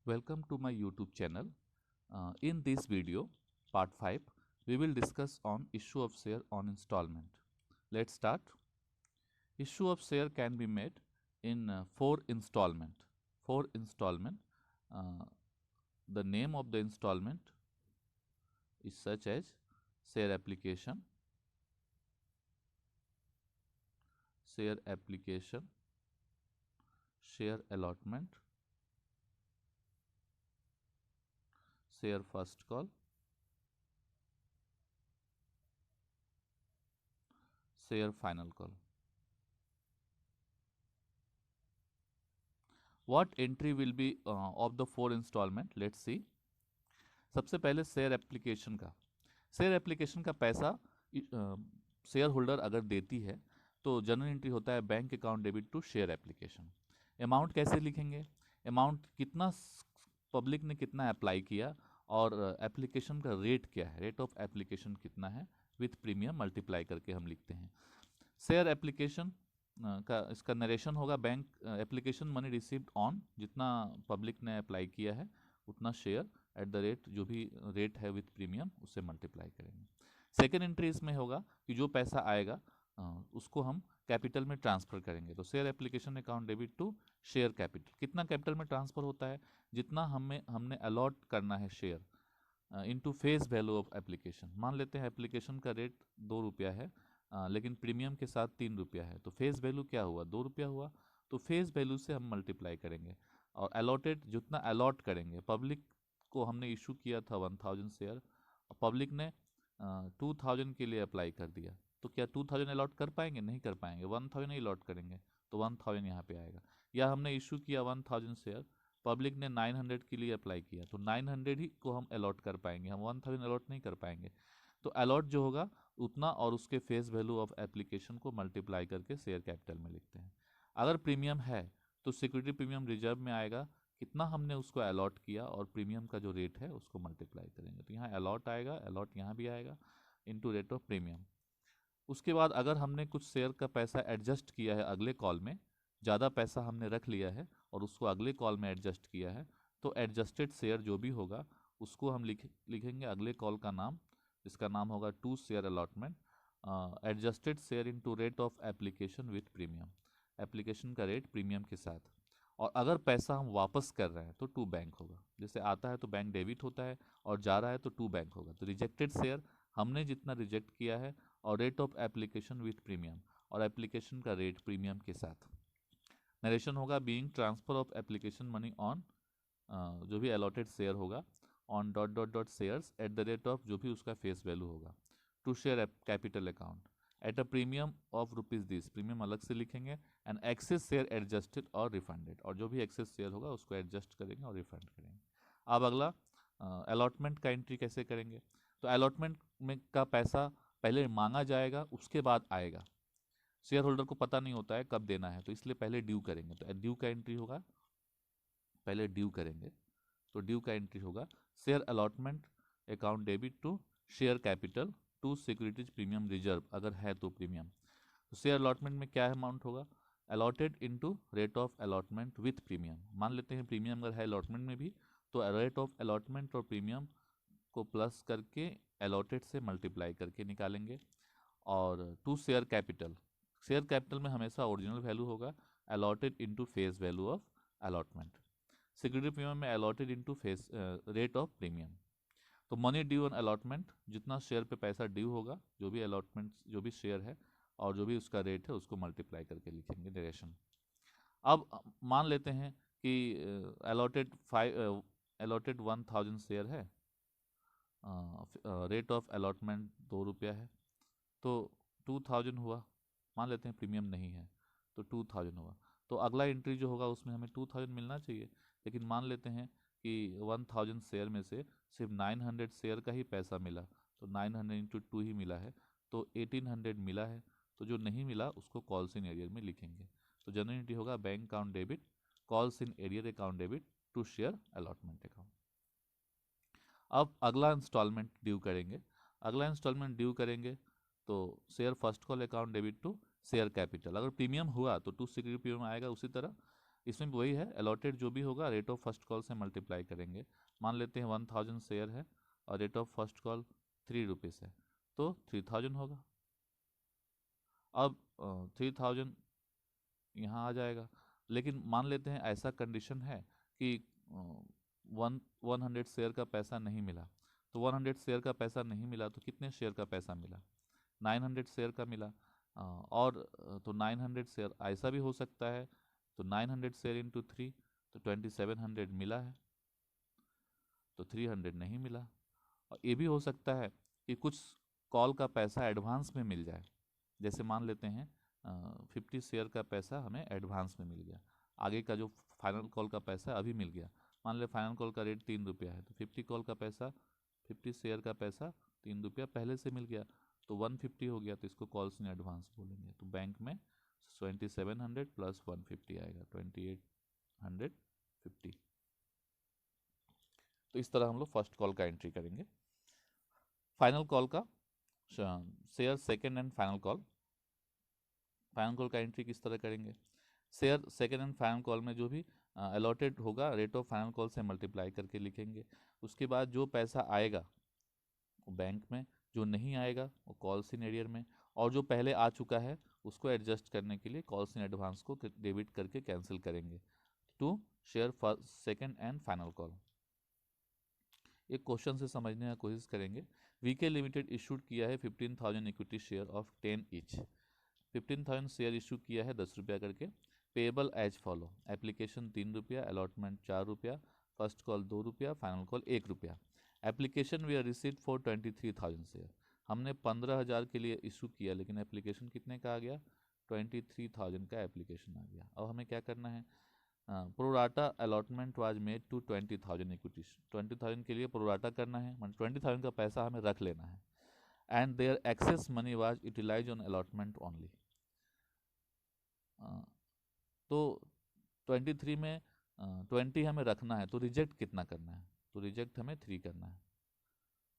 Welcome to my YouTube channel. In this video, part 5, we will discuss on issue of share on installment. Let's start. Issue of share can be made in 4 installment. 4 installment. Uh, the name of the installment is such as share application, share allotment, share first call, share final call. What entry will be of the 4 installment? Let's see. सबसे पहले share application का पैसा share holder अगर देती है तो general entry होता है bank account debit to share application. Amount कैसे लिखेंगे? अमाउंट कितना पब्लिक ने कितना अप्लाई किया और एप्लीकेशन का रेट क्या है, रेट ऑफ एप्लीकेशन कितना है, विथ प्रीमियम मल्टीप्लाई करके हम लिखते हैं। शेयर एप्लीकेशन का इसका नरेशन होगा bank application money received on, जितना पब्लिक ने अप्लाई किया है उतना शेयर एट द रेट, जो भी रेट है विथ प्रीमियम उससे मल्टीप्लाई करेंगे। सेकेंड एंट्री इसमें होगा कि जो पैसा आएगा उसको हम कैपिटल में ट्रांसफर करेंगे। तो share application account debit to share capital, कितना कैपिटल में ट्रांसफर होता है, जितना हमने अलॉट करना है share into face value of application. मान लेते हैं एप्लीकेशन का रेट 2 रुपया है लेकिन प्रीमियम के साथ 3 रुपया है, तो फेस वैल्यू क्या हुआ, 2 रुपया हुआ। तो फेस वैल्यू से हम मल्टीप्लाई करेंगे और अलॉटेड जितना अलॉट करेंगे, पब्लिक को हमने इशू किया था 1000 शेयर, पब्लिक ने 2000 के लिए अप्लाई कर दिया, तो क्या 2000 अलॉट कर पाएंगे? नहीं कर पाएंगे, 1000 ही अलॉट करेंगे, तो 1000 यहाँ पे आएगा। या हमने इशू किया 1000 शेयर, पब्लिक ने 900 के लिए अप्लाई किया, तो 900 ही को हम अलॉट कर पाएंगे, हम 1000 अलॉट नहीं कर पाएंगे। तो अलॉट जो होगा उतना और उसके फेस वैल्यू ऑफ एप्लीकेशन को मल्टीप्लाई करके शेयर कैपिटल में लिखते हैं। अगर प्रीमियम है तो सिक्योरिटी प्रीमियम रिजर्व में आएगा, कितना हमने उसको अलॉट किया और प्रीमियम का जो रेट है उसको मल्टीप्लाई करेंगे, तो यहाँ अलॉट आएगा, अलॉट यहाँ भी आएगा इनटू रेट ऑफ प्रीमियम। उसके बाद अगर हमने कुछ शेयर का पैसा एडजस्ट किया है अगले कॉल में, ज़्यादा पैसा हमने रख लिया है और उसको अगले कॉल में एडजस्ट किया है, तो एडजस्टेड शेयर जो भी होगा उसको हम लिखेंगे अगले कॉल का नाम, इसका नाम होगा to share allotment, adjusted share into rate of application with premium, application का रेट प्रीमियम के साथ। और अगर पैसा हम वापस कर रहे हैं तो टू बैंक होगा, जैसे आता है तो बैंक डेबिट होता है और जा रहा है तो टू बैंक होगा। तो रिजेक्टेड शेयर हमने जितना रिजेक्ट किया है और rate of application with premium, और एप्लीकेशन का रेट प्रीमियम के साथ। नरेशन होगा being transfer of application money on, जो भी अलॉटेड शेयर होगा, on dot dot dot shares at the rate of जो भी उसका फेस वैल्यू होगा, to share capital account at a premium of rupees this, premium अलग से लिखेंगे, एंड एक्सेस शेयर एडजस्टेड और रिफंडेड, और जो भी एक्सेस शेयर होगा उसको एडजस्ट करेंगे और रिफंड करेंगे। अब अगला अलॉटमेंट का एंट्री कैसे करेंगे? तो अलॉटमेंट में का पैसा पहले मांगा जाएगा उसके बाद आएगा, शेयर होल्डर को पता नहीं होता है कब देना है, तो इसलिए पहले ड्यू करेंगे, तो ड्यू का एंट्री होगा, पहले ड्यू करेंगे, तो ड्यू का एंट्री होगा share allotment account debit to share capital to securities premium reserve, अगर है तो प्रीमियम। तो शेयर अलॉटमेंट में क्या अमाउंट होगा, allotted into rate of allotment with premium. मान लेते हैं प्रीमियम अगर है अलॉटमेंट में भी, तो रेट ऑफ अलॉटमेंट और प्रीमियम को प्लस करके अलॉटेड से मल्टीप्लाई करके निकालेंगे। और to share capital, share capital में हमेशा ओरिजिनल वैल्यू होगा, allotted into face value of allotment. Security premium में allotted into face rate of premium. तो मनी ड्यू ऑन अलॉटमेंट, जितना शेयर पे पैसा ड्यू होगा, जो भी अलॉटमेंट जो भी शेयर है और जो भी उसका रेट है उसको मल्टीप्लाई करके लिखेंगे नरेशन। अब मान लेते हैं कि अलॉटेड 1000 शेयर है, रेट ऑफ अलॉटमेंट 2 रुपया है, तो 2000 हुआ, मान लेते हैं प्रीमियम नहीं है तो 2000 हुआ, तो अगला एंट्री जो होगा उसमें हमें 2000 मिलना चाहिए, लेकिन मान लेते हैं कि 1000 शेयर में से सिर्फ 900 शेयर का ही पैसा मिला, तो 900 इंटू 2 ही मिला है, तो 1800 मिला है, तो जो नहीं मिला उसको कॉल्स इन एरियर में लिखेंगे। तो जनरल एंट्री होगा bank account debit calls in arrear account debit to share allotment account. अब अगला इंस्टॉलमेंट ड्यू करेंगे, अगला इंस्टॉलमेंट ड्यू करेंगे तो share first call account debit to share capital, अगर प्रीमियम हुआ तो टू सिक्योरिटी प्रीमियम आएगा उसी तरह, इसमें वही है, अलॉटेड जो भी होगा रेट ऑफ फर्स्ट कॉल से मल्टीप्लाई करेंगे। मान लेते हैं 1000 शेयर है और rate of first call 3 rupees है, तो 3000 होगा। अब 3000 यहाँ आ जाएगा। लेकिन मान लेते हैं ऐसा कंडीशन है कि 100 शेयर का पैसा नहीं मिला, तो 100 शेयर का पैसा नहीं मिला तो कितने शेयर का पैसा मिला? 900 शेयर का मिला। तो 900 शेयर ऐसा भी हो सकता है, तो 900 शेयर इंटू 3 तो 2700 मिला है, तो 300 नहीं मिला। और ये भी हो सकता है कि कुछ कॉल का पैसा एडवांस में मिल जाए, जैसे मान लेते हैं 50 शेयर का पैसा हमें एडवांस में मिल गया, आगे का जो फाइनल कॉल का पैसा अभी मिल गया। मान ले फाइनल कॉल का रेट 3 रुपया है, तो 50 कॉल का पैसा, 50 शेयर का पैसा 3 रुपया पहले से मिल गया, तो 150 हो गया, तो इसको कॉल्स इन एडवांस बोलेंगे। तो बैंक में 2700 प्लस 150 आएगा, 2850। तो इस तरह हम लोग फर्स्ट कॉल का एंट्री करेंगे। फाइनल कॉल का share second and final call, final call का एंट्री किस तरह करेंगे? Share second and final call में जो भी अलॉटेड होगा रेट ऑफ फाइनल कॉल से मल्टीप्लाई करके लिखेंगे। उसके बाद जो पैसा आएगा वो बैंक में, जो नहीं आएगा वो कॉल्स इन एरियर में, और जो पहले आ चुका है उसको एडजस्ट करने के लिए कॉल्स इन एडवांस को डेबिट करके कैंसिल करेंगे to share first second and final call. एक क्वेश्चन से समझने की कोशिश करेंगे। वीके लिमिटेड इशूड किया है 15,000 equity share of 10 each. 15,000 share issue किया है 10 रुपया करके। पेएबल एज फॉलो, एप्लीकेशन 3 रुपया, अलॉटमेंट 4 रुपया, फर्स्ट कॉल 2 रुपया, फाइनल कॉल 1 रुपया। Application we are receive for 23,000 share, हमने 15,000 के लिए इशू किया, लेकिन एप्लीकेशन कितने का आ गया? 23,000 का एप्लीकेशन आ गया। अब हमें क्या करना है? Pro rata allotment was made to 20,000 equity, 20,000 के लिए प्रोराटा करना है, मतलब 20,000 का पैसा हमें रख लेना है। And there excess money was utilise on allotment only. तो 23 में 20 हमें रखना है, तो रिजेक्ट कितना करना है? तो रिजेक्ट हमें 3 करना है,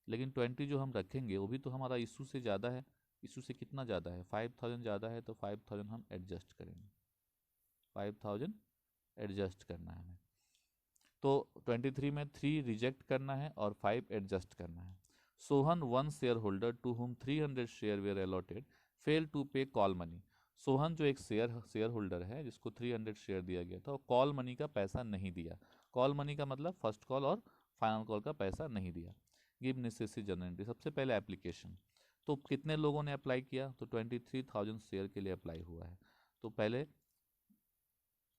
लेकिन 20 जो हम रखेंगे वो भी तो हमारा इशू से ज़्यादा है। इशू से कितना ज़्यादा है? 5,000 ज़्यादा है, तो 5,000 हम एडजस्ट करेंगे, 5,000 एडजस्ट करना है हमें। तो 23 में 3 रिजेक्ट करना है और 5 एडजस्ट करना है। Sohan one share holder to whom 300 share were allotted fail to pay call money. Sohan जो एक शेयर होल्डर है जिसको 300 शेयर दिया गया था, वो कॉल मनी का पैसा नहीं दिया। कॉल मनी का मतलब फर्स्ट कॉल और फाइनल कॉल का पैसा नहीं दिया। गिव नेसेसरी जनरल, सबसे पहले एप्लीकेशन। तो कितने लोगों ने अप्लाई किया? तो 23,000 शेयर के लिए अप्लाई हुआ है। तो पहले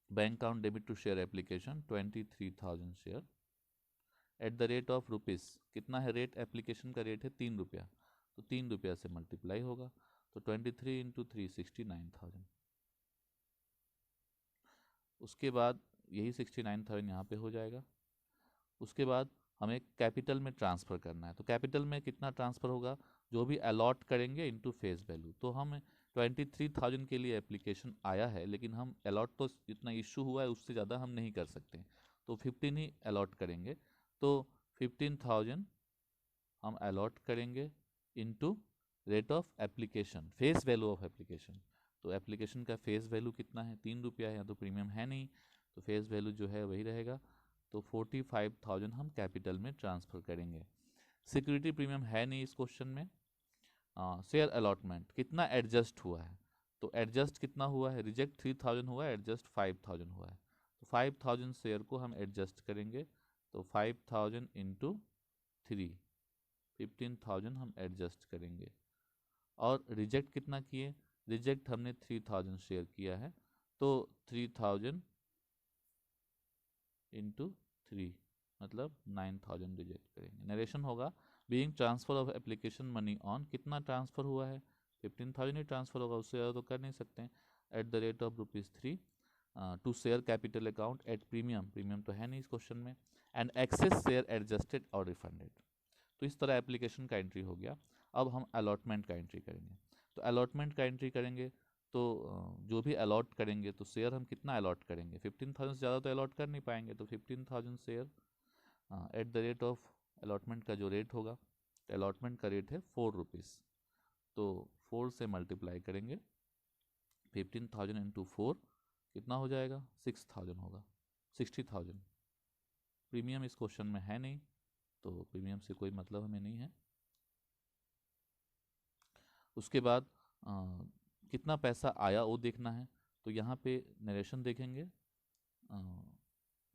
bank account debit to share application 23,000 share at the rate of rupees, कितना है रेट? एप्लीकेशन का रेट है 3 रुपया, तो 3 रुपया से मल्टीप्लाई होगा, तो 23 इंटू 3 69,000। उसके बाद यही 69,000 यहाँ पे हो जाएगा। उसके बाद हमें कैपिटल में ट्रांसफ़र करना है, तो कैपिटल में कितना ट्रांसफ़र होगा? जो भी अलॉट करेंगे इनटू फेस वैल्यू। तो हम 23,000 के लिए एप्लीकेशन आया है, लेकिन हम अलॉट तो जितना इशू हुआ है उससे ज़्यादा हम नहीं कर सकते, तो 15 ही अलॉट करेंगे। तो 15,000 हम अलॉट करेंगे into rate of application, face value of application. तो एप्लीकेशन का फेस वैल्यू कितना है? 3 रुपया है, या तो प्रीमियम है नहीं, तो फेस वैल्यू जो है वही रहेगा। तो 45,000 हम कैपिटल में ट्रांसफ़र करेंगे। सिक्योरिटी प्रीमियम है नहीं इस क्वेश्चन में। शेयर अलॉटमेंट कितना एडजस्ट हुआ है? तो एडजस्ट कितना हुआ है? रिजेक्ट 3,000 हुआ है, एडजस्ट 5,000 हुआ है, तो 5,000 शेयर को हम एडजस्ट करेंगे। तो 5,000 इंटू 3, 15,000 हम एडजस्ट करेंगे। और रिजेक्ट कितना किए? रिजेक्ट हमने 3,000 शेयर किया है, तो 3,000 इंटू 3 मतलब 9,000 रिजेक्ट करेंगे। नरेशन होगा being transfer of application money on, कितना ट्रांसफ़र हुआ है? 15,000 ही ट्रांसफ़र होगा, उससे ज़्यादा तो कर नहीं सकते हैं। At the rate of ₹3 to share capital account at premium, premium तो है नहीं इस क्वेश्चन में, एंड एक्सेस शेयर एडजस्टेड और रिफंडेड। तो इस तरह एप्लीकेशन का एंट्री हो गया। अब हम अलॉटमेंट का एंट्री करेंगे। तो अलॉटमेंट का एंट्री करेंगे तो जो भी अलॉट करेंगे, तो शेयर हम कितना अलॉट करेंगे? 15,000 से ज़्यादा तो अलॉट कर नहीं पाएंगे, तो 15,000 share at the rate of allotment का जो रेट होगा, तो अलॉटमेंट का रेट है 4 रुपीज़, तो 4 से मल्टीप्लाई करेंगे, 15,000 इंटू 4 कितना हो जाएगा, 6000 होगा, 60,000। प्रीमियम इस क्वेश्चन में है नहीं, तो प्रीमियम से कोई मतलब हमें नहीं है। उसके बाद कितना पैसा आया वो देखना है, तो यहाँ पे नरेशन देखेंगे,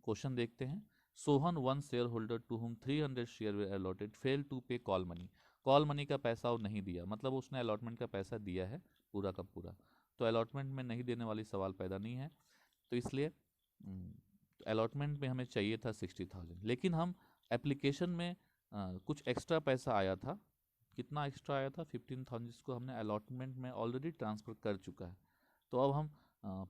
क्वेश्चन देखते हैं। Sohan one share holder to whom 300 share were allotted fail to pay call money. Call money का पैसा वो नहीं दिया, मतलब उसने अलॉटमेंट का पैसा दिया है पूरा का पूरा, तो अलॉटमेंट में नहीं देने वाली सवाल पैदा नहीं है, तो इसलिए अलॉटमेंट में हमें चाहिए था 60,000, लेकिन हम एप्लीकेशन में कुछ एक्स्ट्रा पैसा आया था। कितना एक्स्ट्रा आया था, 15,000, जिसको हमने अलॉटमेंट में ऑलरेडी ट्रांसफ़र कर चुका है। तो अब हम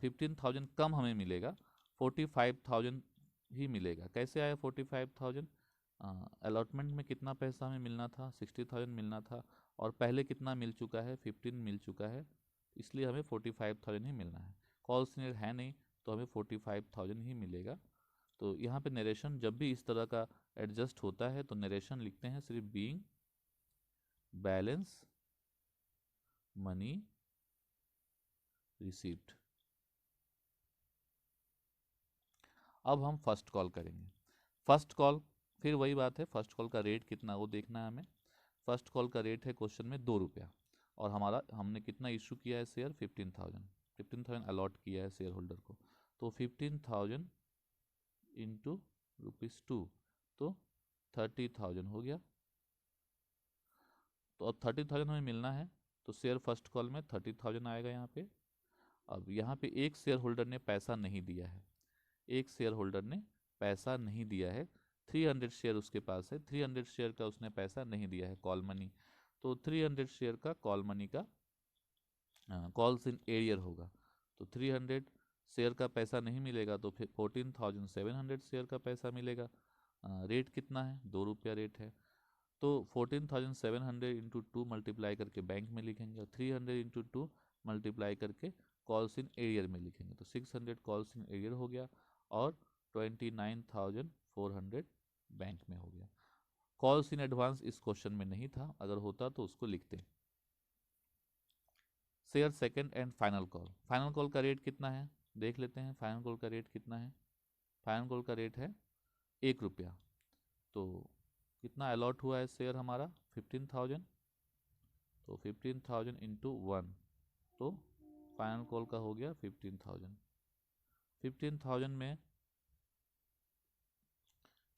15,000 कम हमें मिलेगा, 45,000 ही मिलेगा। कैसे आया 45,000, अलॉटमेंट में कितना पैसा हमें मिलना था, 60,000 मिलना था, और पहले कितना मिल चुका है, 15 मिल चुका है, इसलिए हमें 45,000 ही मिलना है। कॉल सीनियर है नहीं, तो हमें 45,000 ही मिलेगा। तो यहाँ पे नरेशन जब भी इस तरह का एडजस्ट होता है तो नरेशन लिखते हैं सिर्फ बीइंग बैलेंस मनी रिसीव्ड। अब हम फर्स्ट कॉल करेंगे। फर्स्ट कॉल फिर वही बात है, फर्स्ट कॉल का रेट कितना वो देखना है हमें। फर्स्ट कॉल का रेट है क्वेश्चन में 2 रुपया, और हमने कितना इशू किया है शेयर, 15,000 अलॉट किया है शेयर होल्डर को, तो 15,000 इंटू ₹2, तो 30,000 हो गया। तो अब 30,000 हमें मिलना है, तो शेयर फर्स्ट कॉल में 30,000 आएगा यहाँ पे। अब यहाँ पे एक शेयर होल्डर ने पैसा नहीं दिया है, एक शेयर होल्डर ने पैसा नहीं दिया है, 300 शेयर उसके पास है, 300 शेयर का उसने पैसा नहीं दिया है कॉल मनी, तो 300 शेयर का कॉल मनी का कॉल्स इन एरियर होगा, तो 300 शेयर का पैसा नहीं मिलेगा, तो फिर 14,700 शेयर का पैसा मिलेगा। रेट कितना है, 2 रुपया रेट है, तो 14,700 इंटू 2 मल्टीप्लाई करके बैंक में लिखेंगे, और 300 इंटू 2 मल्टीप्लाई करके कॉल्स इन एरियर में लिखेंगे, तो 600 कॉल्स इन एरियर हो गया, और 29,400 बैंक में हो गया। कॉल्स इन एडवांस इस क्वेश्चन में नहीं था, अगर होता तो उसको लिखते। Share second and final call, final call का रेट कितना है देख लेते हैं। फाइनल कॉल का रेट कितना है, फाइनल कॉल का रेट है 1 रुपया, तो कितना अलॉट हुआ है शेयर हमारा, 15,000, तो 15,000 इंटू 1, तो फाइनल कॉल का हो गया 15,000। 15,000 में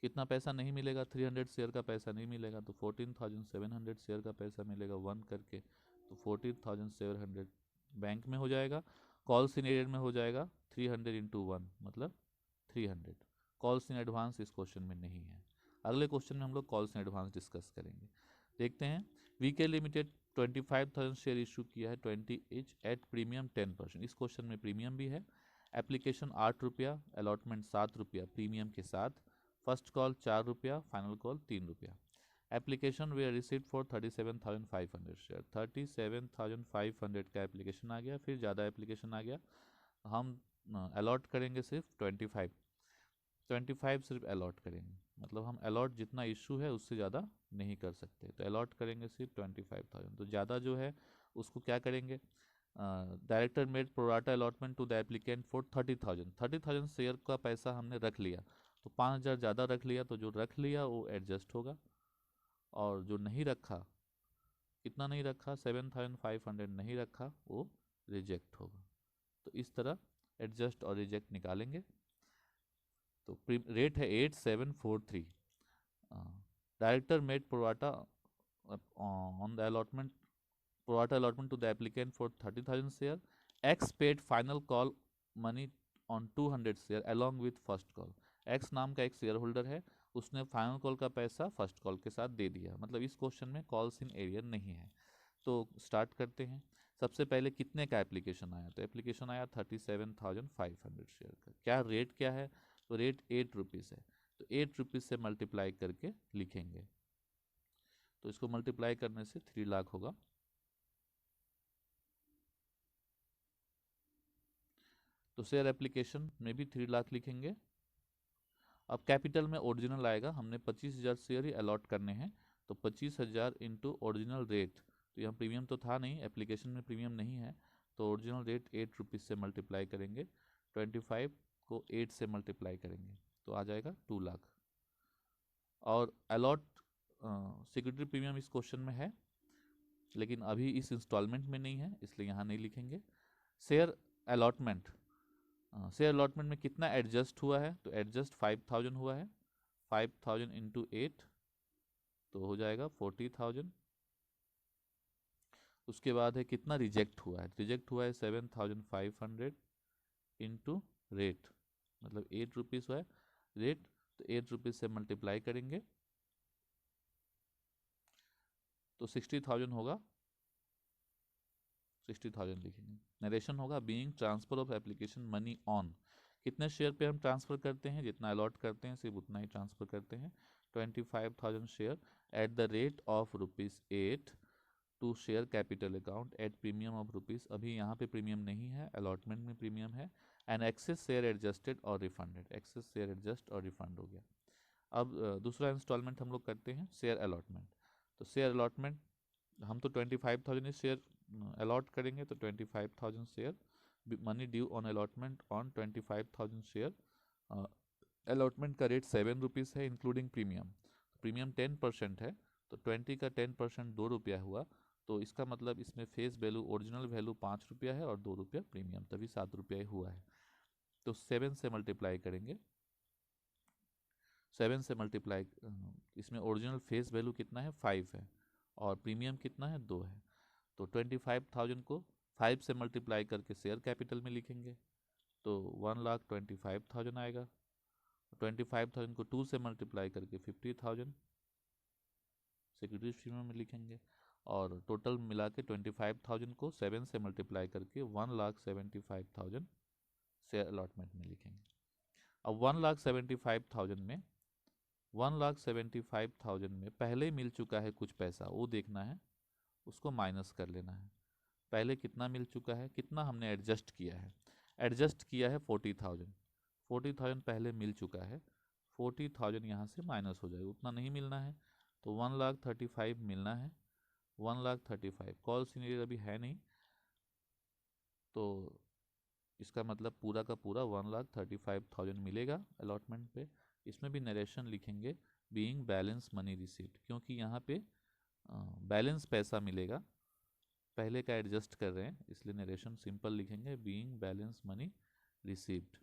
कितना पैसा नहीं मिलेगा, 300 शेयर का पैसा नहीं मिलेगा, तो 14,700 शेयर का पैसा मिलेगा 1 करके, तो 14,700 बैंक में हो जाएगा। कॉल्स इन एरियर में हो जाएगा 300 इंटू 1, मतलब 300। कॉल्स इन एडवांस इस क्वेश्चन में नहीं है। अगले क्वेश्चन में हम लोग कॉल्स इन एडवांस डिस्कस करेंगे। देखते हैं, वीके लिमिटेड 25,000 शेयर इशू किया है 20 each एट प्रीमियम 10%। इस क्वेश्चन में प्रीमियम भी है। एप्लीकेशन 8 रुपया, अलॉटमेंट 7 रुपया प्रीमियम के साथ, फर्स्ट कॉल 4 रुपया, फाइनल कॉल 3 रुपया। Application way received for 37,500 share, 37,500 का एप्लीकेशन आ गया, फिर ज़्यादा एप्लीकेशन आ गया, हम अलॉट करेंगे सिर्फ 25 सिर्फ अलॉट करेंगे, मतलब हम अलॉट जितना इशू है उससे ज़्यादा नहीं कर सकते, तो अलॉट करेंगे सिर्फ 25,000। तो ज़्यादा जो है उसको क्या करेंगे, director made pro rata allotment to the applicant for 30,000 share का पैसा हमने रख लिया, तो 5,000 ज़्यादा रख लिया, तो जो रख लिया वो एडजस्ट होगा, और जो नहीं रखा, कितना नहीं रखा, 7,500 नहीं रखा, वो रिजेक्ट होगा। तो इस तरह एडजस्ट और रिजेक्ट निकालेंगे। तो रेट है 8,743। Director made pro rata on the allotment, pro rata allotment to the applicant for 30,000 share, X paid final call money on 200 share along with first call. X नाम का एक शेयर होल्डर है, उसने फाइनल कॉल का पैसा फर्स्ट कॉल के साथ दे दिया, मतलब इस क्वेश्चन में कॉल्स इन एरियर नहीं है। तो स्टार्ट करते हैं। सबसे पहले कितने का एप्लीकेशन आया, तो एप्लीकेशन आया 37,500 शेयर का। क्या रेट क्या है, तो रेट 8 रुपीज़ है, तो 8 रुपीज़ से मल्टीप्लाई करके लिखेंगे, तो इसको मल्टीप्लाई करने से 3 लाख होगा। तो शेयर एप्लीकेशन में भी 3 लाख लिखेंगे। अब कैपिटल में ओरिजिनल आएगा, हमने 25,000 शेयर ही अलॉट करने हैं, तो 25,000 इंटू ओरिजिनल रेट, तो यहाँ प्रीमियम तो था नहीं, एप्लीकेशन में प्रीमियम नहीं है, तो ओरिजिनल रेट 8 रुपीज़ से मल्टीप्लाई करेंगे, 25 को 8 से मल्टीप्लाई करेंगे तो आ जाएगा 2 लाख। और अलॉट सिक्योरिटी प्रीमियम इस क्वेश्चन में है लेकिन अभी इस इंस्टॉलमेंट में नहीं है इसलिए यहाँ नहीं लिखेंगे। शेयर अलॉटमेंट, शेयर अलॉटमेंट में कितना एडजस्ट हुआ है तो एडजस्ट 5000 हुआ है, 5000 इंटू 8 तो हो जाएगा 40,000। उसके बाद है कितना रिजेक्ट हुआ है, रिजेक्ट हुआ है 7,500 इंटू रेट, मतलब 8 रुपीज़ हुआ है रेट, तो 8 रुपीज़ से मल्टीप्लाई करेंगे तो 60,000 होगा, 60,000 लिखेंगे। नरेशन होगा being transfer of application money on, कितने शेयर पे हम ट्रांसफ़र करते हैं, जितना अलॉट करते हैं सिर्फ उतना ही ट्रांसफ़र करते हैं। 25,000 share at the rate of ₹8 to share capital account at premium of rupees, अभी यहाँ पे प्रीमियम नहीं है, अलॉटमेंट में प्रीमियम है। एंड एक्सेस शेयर एडजस्टेड और रिफंडेड, एक्सेस शेयर एडजस्ट और रिफंड हो गया। अब दूसरा इंस्टॉलमेंट हम लोग करते हैं शेयर अलॉटमेंट। तो शेयर अलॉटमेंट हम तो 25,000 शेयर अलॉट करेंगे तो 25,000 share money due on allotment on 25,000 share. Allotment का रेट 7 रुपीज़ है इंक्लूडिंग प्रीमियम, प्रीमियम 10% है तो 20 का 10% 2 रुपया हुआ, तो इसका मतलब इसमें फेस वैल्यू ओरिजिनल वैल्यू 5 रुपया है और 2 रुपया प्रीमियम, तभी 7 रुपया ही हुआ है। तो 7 से मल्टीप्लाई करेंगे, 7 से मल्टीप्लाई, इसमें ओरिजिनल फेस वैल्यू कितना है 5 है और प्रीमियम कितना है 2 है, तो 25,000 को 5 से मल्टीप्लाई करके शेयर कैपिटल में लिखेंगे तो 1,25,000 आएगा। 25,000 को 2 से मल्टीप्लाई करके 50,000 सिक्योरिटी प्रीमियम में लिखेंगे और टोटल मिला के 25,000 को 7 से मल्टीप्लाई करके 1,75,000 शेयर अलॉटमेंट में लिखेंगे। अब 1,75,000 में 1,75,000 में पहले मिल चुका है कुछ पैसा, वो देखना है, उसको माइनस कर लेना है। पहले कितना मिल चुका है, कितना हमने एडजस्ट किया है, एडजस्ट किया है 40,000, 40,000 पहले मिल चुका है, 40,000 यहाँ से माइनस हो जाएगा, उतना नहीं मिलना है तो 1,35,000 मिलना है। 1,35,000 कॉल सीनियर अभी है नहीं तो इसका मतलब पूरा का पूरा 1,35,000 मिलेगा अलॉटमेंट पे। इसमें भी नरेशन लिखेंगे बीइंग बैलेंस मनी रिसीव्ड, क्योंकि यहाँ पे बैलेंस पैसा मिलेगा, पहले का एडजस्ट कर रहे हैं इसलिए नरेशन सिंपल लिखेंगे बीइंग बैलेंस मनी रिसीव्ड।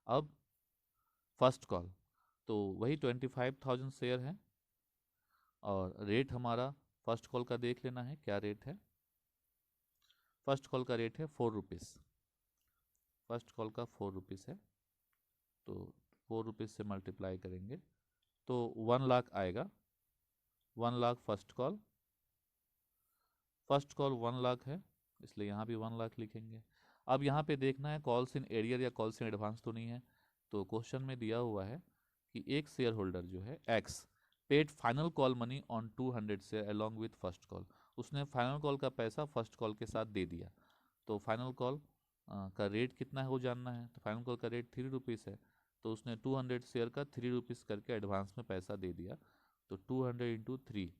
अब फर्स्ट कॉल तो वही 25,000 शेयर है और रेट हमारा फर्स्ट कॉल का देख लेना है क्या रेट है। फर्स्ट कॉल का रेट है 4 रुपीज़, फर्स्ट कॉल का 4 रुपीज़ है तो 4 रुपीज़ से मल्टीप्लाई करेंगे तो 1 लाख आएगा, 1 lakh first call, first call 1 lakh है इसलिए यहाँ भी 1 लाख लिखेंगे। अब यहाँ पे देखना है कॉल्स इन एरियर या कॉल्स इन एडवांस तो नहीं है, तो क्वेश्चन में दिया हुआ है कि एक शेयर होल्डर जो है x paid final call money on 200 share along with first call, उसने फाइनल कॉल का पैसा फर्स्ट कॉल के साथ दे दिया, तो फाइनल कॉल का रेट कितना है वो जानना है, तो फाइनल कॉल का रेट 3 रुपीज़ है तो उसने 200 शेयर का 3 रुपीज़ करके एडवांस में पैसा दे दिया, तो 200 इंटू 3,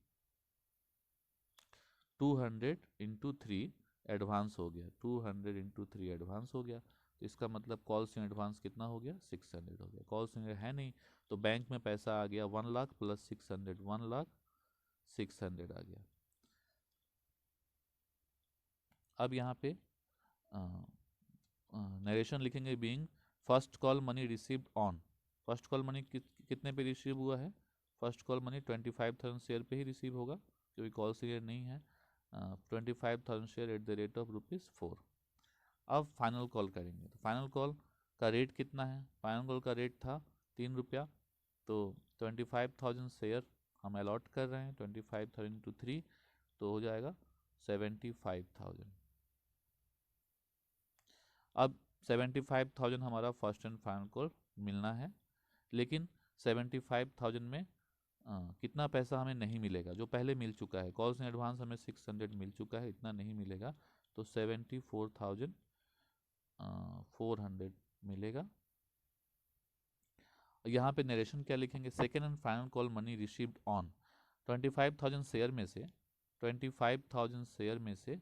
200 इंटू 3 एडवांस हो गया, 200 इंटू 3 एडवांस हो गया, तो इसका मतलब कॉल्स इन एडवांस कितना हो गया 600 हो गया। कॉल्स इन है नहीं तो बैंक में पैसा आ गया 1 लाख प्लस 600, 1,06,000 आ गया। अब यहाँ पे नरेशन लिखेंगे being first call money received on, first call money कितने पे रिसीव हुआ है, फर्स्ट कॉल मनी 25,000 शेयर पे ही रिसीव होगा क्योंकि कॉल शेयर नहीं है, 25,000 share at the rate of ₹4। अब फाइनल कॉल करेंगे तो फाइनल कॉल का रेट कितना है, फाइनल कॉल का रेट था 3 रुपया तो 25,000 शेयर हम अलॉट कर रहे हैं, 25,000 इंटू 3 तो हो जाएगा 75,000। अब 75,000 हमारा फर्स्ट एंड फाइनल कॉल मिलना है, लेकिन 75,000 में कितना पैसा हमें नहीं मिलेगा जो पहले मिल चुका है, कॉल्स इन एडवांस हमें 600 मिल चुका है, इतना नहीं मिलेगा तो 74,400 मिलेगा। यहाँ पे नरेशन क्या लिखेंगे, second and final call money received on 25,000 share में से 25,000 शेयर में से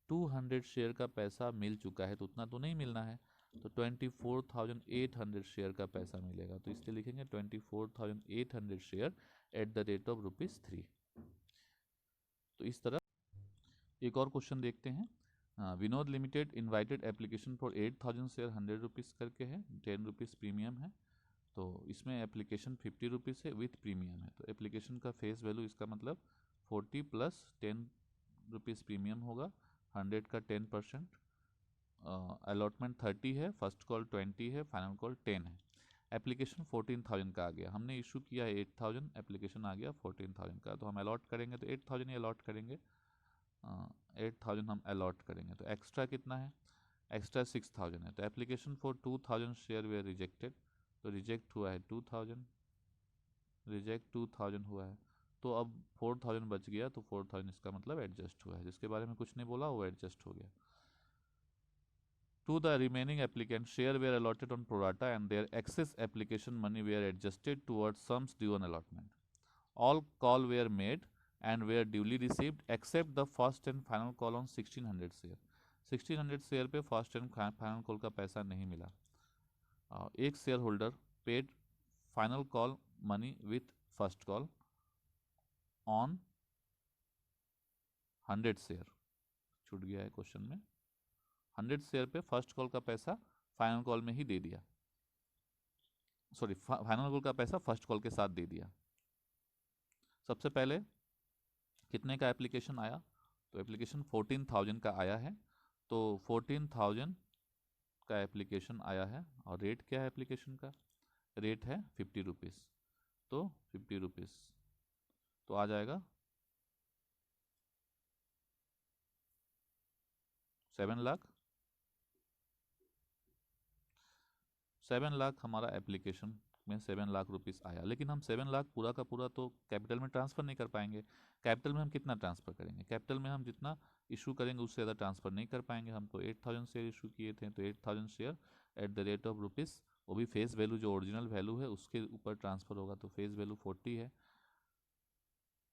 200 शेयर का पैसा मिल चुका है, तो उतना तो नहीं मिलना है, तो 24,800 शेयर का पैसा मिलेगा, तो इसलिए लिखेंगे 24,800 share at the rate of ₹3। तो इस तरह एक और क्वेश्चन देखते हैं। Vinod limited invited application for 8,000 share 100 rupees करके है, 10 रुपीज़ प्रीमियम है, तो इसमें एप्लीकेशन 50 रुपीज़ है विथ प्रीमियम है, तो एप्लीकेशन का फेस वैल्यू इसका मतलब 40 प्लस 10 रुपीज़ प्रीमियम होगा, 100 का 10%, अलॉटमेंट 30 है, फर्स्ट कॉल 20 है, फाइनल कॉल 10 है। एप्लीकेशन 14,000 का आ गया, हमने इशू किया है 8,000, एप्लीकेशन आ गया 14,000 का, तो हम अलॉट करेंगे तो 8,000 ही अलॉट करेंगे, 8,000 हम अलॉट करेंगे, तो एक्स्ट्रा कितना है, एक्स्ट्रा 6,000 है, तो application for 2,000 share way rejected, तो रिजेक्ट हुआ है 2,000, रिजेक्ट 2,000 हुआ है, तो अब 4,000 बच गया, तो 4,000 इसका मतलब एडजस्ट हुआ है, जिसके बारे में कुछ नहीं बोला वो एडजस्ट हो गया। To the remaining applicants, share were allotted on pro rata and their excess application money were adjusted towards sums due on allotment. All call were made and were duly received except the first and final call on 1600 share. 1600 share पे first and final call का पैसा नहीं मिला। एक share holder paid final call money with first call on 100 share, छूट गया है question में, 100 शेयर पे फर्स्ट कॉल का पैसा फाइनल कॉल में ही दे दिया, सॉरी फाइनल कॉल का पैसा फर्स्ट कॉल के साथ दे दिया। सबसे पहले कितने का एप्लीकेशन आया, तो एप्लीकेशन 14,000 का आया है, तो 14,000 का एप्लीकेशन आया है, और रेट क्या है एप्लीकेशन का, रेट है 50 रुपीज़, तो 50 रुपीज़ तो आ जाएगा 7 लाख, 7 लाख हमारा एप्लीकेशन में 7 लाख रुपीस आया, लेकिन हम 7 लाख पूरा का पूरा तो कैपिटल में ट्रांसफ़र नहीं कर पाएंगे। कैपिटल में हम कितना ट्रांसफ़र करेंगे, कैपिटल में हम जितना इशू करेंगे उससे ज़्यादा ट्रांसफ़र नहीं कर पाएंगे। हम तो 8,000 शेयर इशू किए थे, तो 8,000 share at the rate of rupees, वो भी फेस वैल्यू जो ओरिजिनल वैल्यू है उसके ऊपर ट्रांसफ़र होगा, तो फेस वैल्यू 40 है,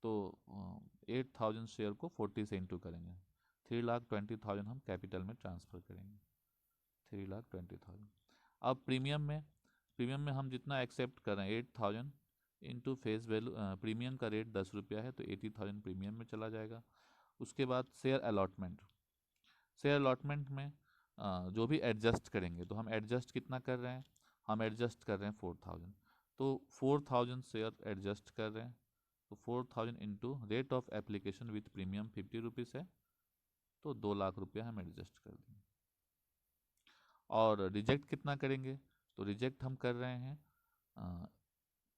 तो 8,000 शेयर को 40 से इंटू करेंगे, 3,20,000 हम कैपिटल में ट्रांसफ़र करेंगे, 3,20,000। अब प्रीमियम में हम जितना एक्सेप्ट कर रहे हैं 8,000 इंटू फेस वैल्यू, प्रीमियम का रेट 10 रुपया है, तो 80,000 प्रीमियम में चला जाएगा। उसके बाद शेयर अलॉटमेंट, शेयर अलॉटमेंट में जो भी एडजस्ट करेंगे, तो हम एडजस्ट कितना कर रहे हैं, हम एडजस्ट कर रहे हैं 4,000, तो 4,000 शेयर एडजस्ट कर रहे हैं, तो 4,000 into rate of application with premium 50 rupees है, तो 2 लाख रुपया हम एडजस्ट कर देंगे। और रिजेक्ट कितना करेंगे, तो रिजेक्ट हम कर रहे हैं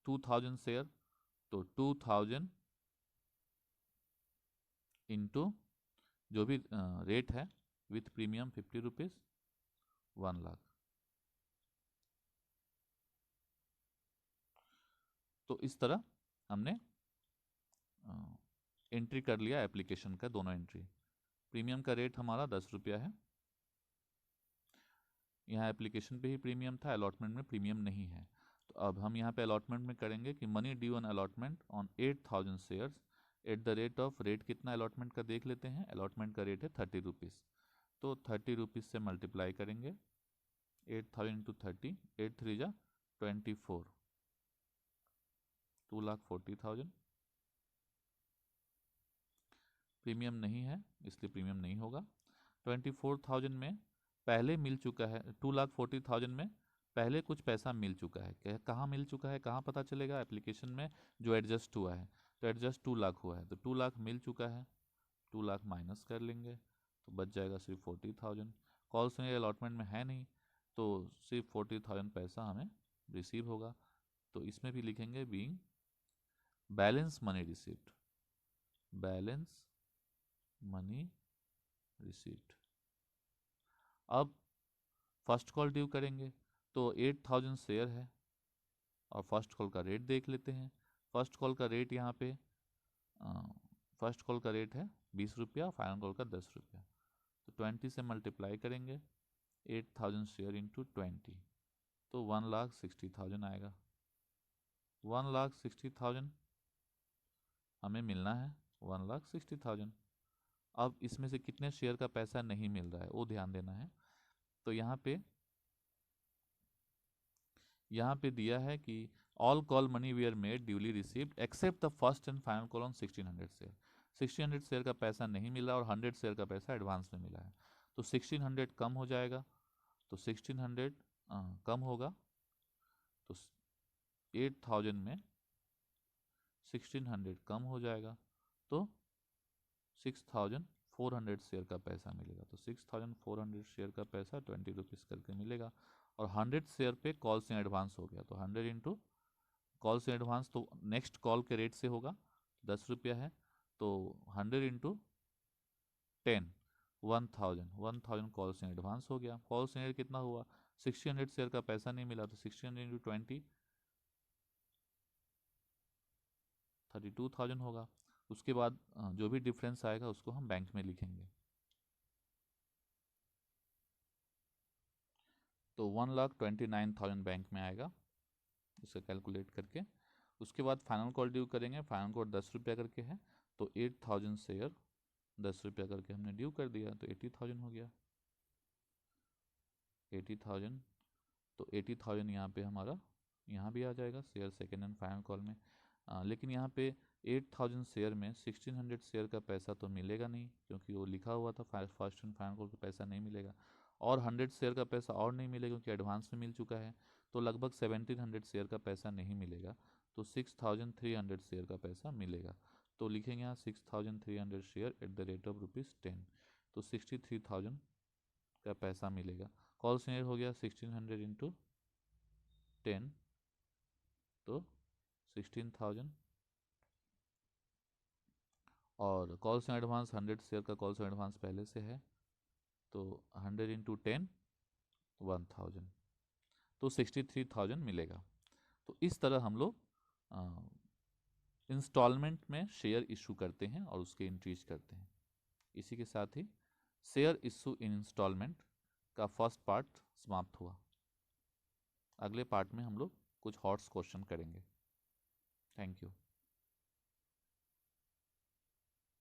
2,000 शेयर, तो 2,000 इंटू जो भी रेट है विथ प्रीमियम 50 रुपीज़, 1 लाख। तो इस तरह हमने एंट्री कर लिया एप्लीकेशन का, दोनों एंट्री। प्रीमियम का रेट हमारा 10 रुपया है, यहाँ एप्लीकेशन पे ही प्रीमियम था, अलॉटमेंट में प्रीमियम नहीं है, तो अब हम यहाँ पे अलॉटमेंट में करेंगे कि money due on allotment on 8,000 shares at the rate of, rate कितना अलॉटमेंट का देख लेते हैं, अलॉटमेंट का रेट है 30 रुपीज़, तो 30 रुपीज़ से मल्टीप्लाई करेंगे, 8,000 इंटू 30, 8 3 जा 24, 2,40,000। प्रीमियम नहीं है इसलिए प्रीमियम नहीं होगा। 24,000 में पहले मिल चुका है, 2,40,000 में पहले कुछ पैसा मिल चुका है, कहाँ मिल चुका है, कहाँ पता चलेगा, एप्लीकेशन में जो एडजस्ट हुआ है, तो एडजस्ट 2 लाख हुआ है, तो 2 लाख मिल चुका है, 2 लाख माइनस कर लेंगे, तो बच जाएगा सिर्फ 40,000। कॉल सुनिए अलॉटमेंट में है नहीं, तो सिर्फ 40,000 पैसा हमें रिसीव होगा, तो इसमें भी लिखेंगे being balance money received, balance money received. अब फर्स्ट कॉल ड्यू करेंगे, तो 8,000 शेयर है, और फर्स्ट कॉल का रेट देख लेते हैं। फर्स्ट कॉल का रेट यहाँ पे फर्स्ट कॉल का रेट है 20 रुपया, फाइनल कॉल का 10 रुपया, तो 20 से मल्टीप्लाई करेंगे 8,000 शेयर इंटू 20, तो 1,60,000 आएगा। 1,60,000 हमें मिलना है, 1,60,000। अब इसमें से कितने शेयर का पैसा नहीं मिल रहा है वो ध्यान देना है। तो यहाँ पे दिया है कि all call money we are made duly received except the first and final call on 1600 share. 1600 share का पैसा नहीं मिला और 100 शेयर का पैसा एडवांस में मिला है। तो 1600 कम हो जाएगा, तो 1600 कम होगा, तो 8000 में 1600 कम हो जाएगा, तो 6400 शेयर का पैसा मिलेगा। तो 6400 शेयर का पैसा 20 रुपीज़ करके मिलेगा। और 100 शेयर पे कॉल से एडवांस हो गया, तो 100 इंटू कॉल से एडवांस, तो नेक्स्ट कॉल के रेट से होगा, 10 रुपया है, तो 100 इंटू 10, 1000 कॉल से एडवांस हो गया। कॉल से कितना हुआ, 1600 शेयर का पैसा नहीं मिला, तो 1600 इंटू 20, 32,000 होगा। उसके बाद जो भी डिफरेंस आएगा उसको हम बैंक में लिखेंगे। तो 1,29,000 बैंक में आएगा, इसे कैलकुलेट करके। उसके बाद फाइनल कॉल ड्यू करेंगे, फाइनल कॉल 10 रुपया करके है, तो 8000 शेयर 10 रुपया करके हमने ड्यू कर दिया, तो 80,000 हो गया। 80,000, तो 80,000 यहाँ पे हमारा यहाँ भी आ जाएगा share second and final call में। लेकिन यहाँ पे 8000 शेयर में 1600 शेयर का पैसा तो मिलेगा नहीं, क्योंकि वो लिखा हुआ था फर्स्ट एंड फाइनल कॉल का पैसा नहीं मिलेगा, और 100 शेयर का पैसा और नहीं मिलेगा क्योंकि एडवांस में मिल चुका है, तो लगभग 1700 शेयर का पैसा नहीं मिलेगा, तो 6300 शेयर का पैसा मिलेगा। तो लिखेंगे यहाँ 6300 share at the rate of ₹10, तो 63,000 का पैसा मिलेगा। कॉल शेयर हो गया 1600 इंटू 10, तो 16,000, और कॉल से एडवांस 100 शेयर का कॉल से एडवांस पहले से है, तो 100 इंटू 10, 1000, तो 63,000 मिलेगा। तो इस तरह हम लोग इंस्टॉलमेंट में शेयर इशू करते हैं और उसके इंक्रीज करते हैं। इसी के साथ ही शेयर इशू इन इंस्टॉलमेंट का फर्स्ट पार्ट समाप्त हुआ। अगले पार्ट में हम लोग कुछ हॉट्स क्वेश्चन करेंगे। Thank you.